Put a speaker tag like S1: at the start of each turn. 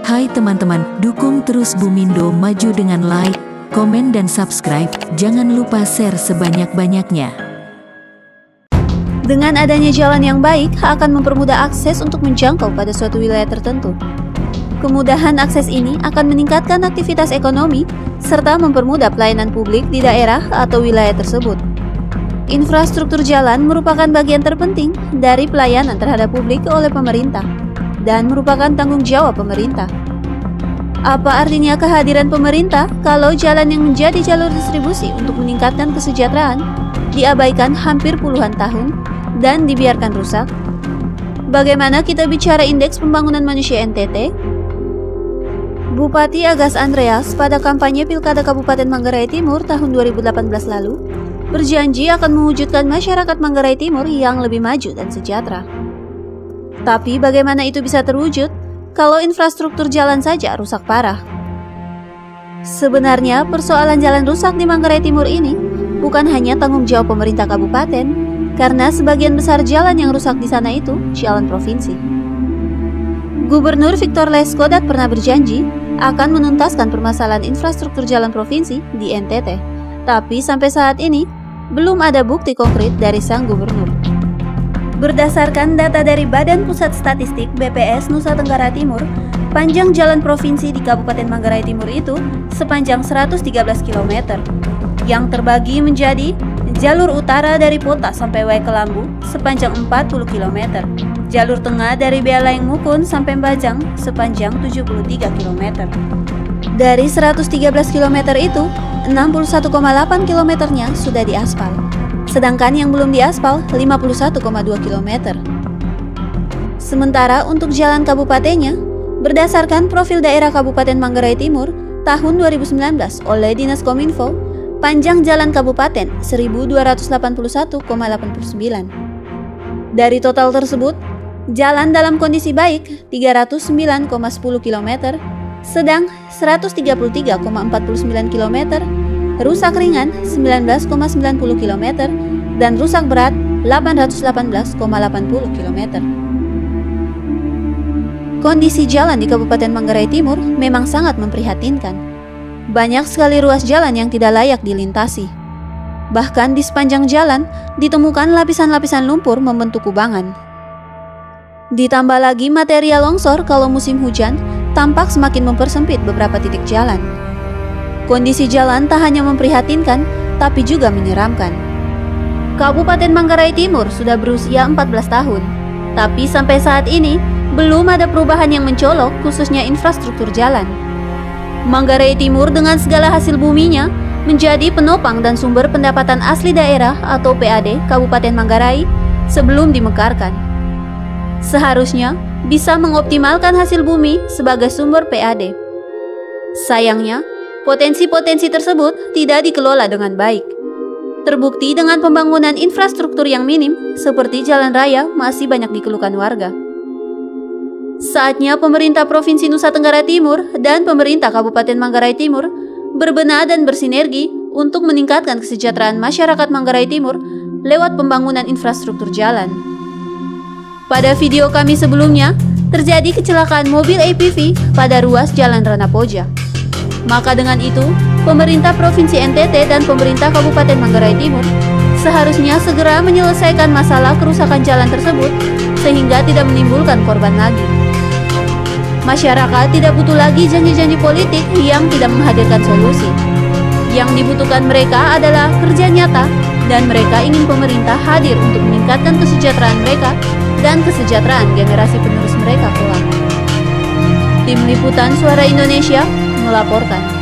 S1: Hai teman-teman, dukung terus Bumindo maju dengan like, komen dan subscribe. Jangan lupa share sebanyak-banyaknya.
S2: Dengan adanya jalan yang baik akan mempermudah akses untuk menjangkau pada suatu wilayah tertentu. Kemudahan akses ini akan meningkatkan aktivitas ekonomi serta mempermudah pelayanan publik di daerah atau wilayah tersebut. Infrastruktur jalan merupakan bagian terpenting dari pelayanan terhadap publik oleh pemerintah dan merupakan tanggung jawab pemerintah. Apa artinya kehadiran pemerintah kalau jalan yang menjadi jalur distribusi untuk meningkatkan kesejahteraan diabaikan hampir puluhan tahun dan dibiarkan rusak? Bagaimana kita bicara indeks pembangunan manusia NTT? Bupati Agas Andreas pada kampanye Pilkada Kabupaten Manggarai Timur tahun 2018 lalu berjanji akan mewujudkan masyarakat Manggarai Timur yang lebih maju dan sejahtera. Tapi bagaimana itu bisa terwujud kalau infrastruktur jalan saja rusak parah? Sebenarnya persoalan jalan rusak di Manggarai Timur ini bukan hanya tanggung jawab pemerintah kabupaten, karena sebagian besar jalan yang rusak di sana itu jalan provinsi. Gubernur Victor Leskodat pernah berjanji akan menuntaskan permasalahan infrastruktur jalan provinsi di NTT, tapi sampai saat ini belum ada bukti konkret dari sang gubernur. Berdasarkan data dari Badan Pusat Statistik BPS Nusa Tenggara Timur, panjang jalan provinsi di Kabupaten Manggarai Timur itu sepanjang 113 km, yang terbagi menjadi jalur utara dari Pota sampai Waikelambu sepanjang 40 km, jalur tengah dari Bealaing Mukun sampai Bajang sepanjang 73 km. Dari 113 km itu, 61,8 km-nya sudah diaspal, sedangkan yang belum diaspal 51,2 km. Sementara untuk jalan kabupatennya, berdasarkan profil daerah Kabupaten Manggarai Timur tahun 2019 oleh Dinas Kominfo, panjang jalan kabupaten 1281,89. Dari total tersebut, jalan dalam kondisi baik 309,10 km, sedang 133,49 km, rusak ringan 19,90 km, dan rusak berat 818,80 km. Kondisi jalan di Kabupaten Manggarai Timur memang sangat memprihatinkan. Banyak sekali ruas jalan yang tidak layak dilintasi. Bahkan di sepanjang jalan ditemukan lapisan-lapisan lumpur membentuk kubangan. Ditambah lagi material longsor kalau musim hujan tampak semakin mempersempit beberapa titik jalan. Kondisi jalan tak hanya memprihatinkan, tapi juga menyeramkan. Kabupaten Manggarai Timur sudah berusia 14 tahun, tapi sampai saat ini belum ada perubahan yang mencolok, khususnya infrastruktur jalan. Manggarai Timur dengan segala hasil buminya menjadi penopang dan sumber pendapatan asli daerah atau PAD Kabupaten Manggarai sebelum dimekarkan. Seharusnya bisa mengoptimalkan hasil bumi sebagai sumber PAD. Sayangnya, potensi-potensi tersebut tidak dikelola dengan baik. Terbukti dengan pembangunan infrastruktur yang minim seperti jalan raya masih banyak dikeluhkan warga. Saatnya pemerintah Provinsi Nusa Tenggara Timur dan pemerintah Kabupaten Manggarai Timur berbenah dan bersinergi untuk meningkatkan kesejahteraan masyarakat Manggarai Timur lewat pembangunan infrastruktur jalan. Pada video kami sebelumnya, terjadi kecelakaan mobil APV pada ruas Jalan Ranapoja. Maka dengan itu, pemerintah Provinsi NTT dan pemerintah Kabupaten Manggarai Timur seharusnya segera menyelesaikan masalah kerusakan jalan tersebut sehingga tidak menimbulkan korban lagi. Masyarakat tidak butuh lagi janji-janji politik yang tidak menghadirkan solusi. Yang dibutuhkan mereka adalah kerja nyata, dan mereka ingin pemerintah hadir untuk meningkatkan kesejahteraan mereka dan kesejahteraan generasi penerus mereka kelak. Tim Liputan Suara Indonesia melaporkan.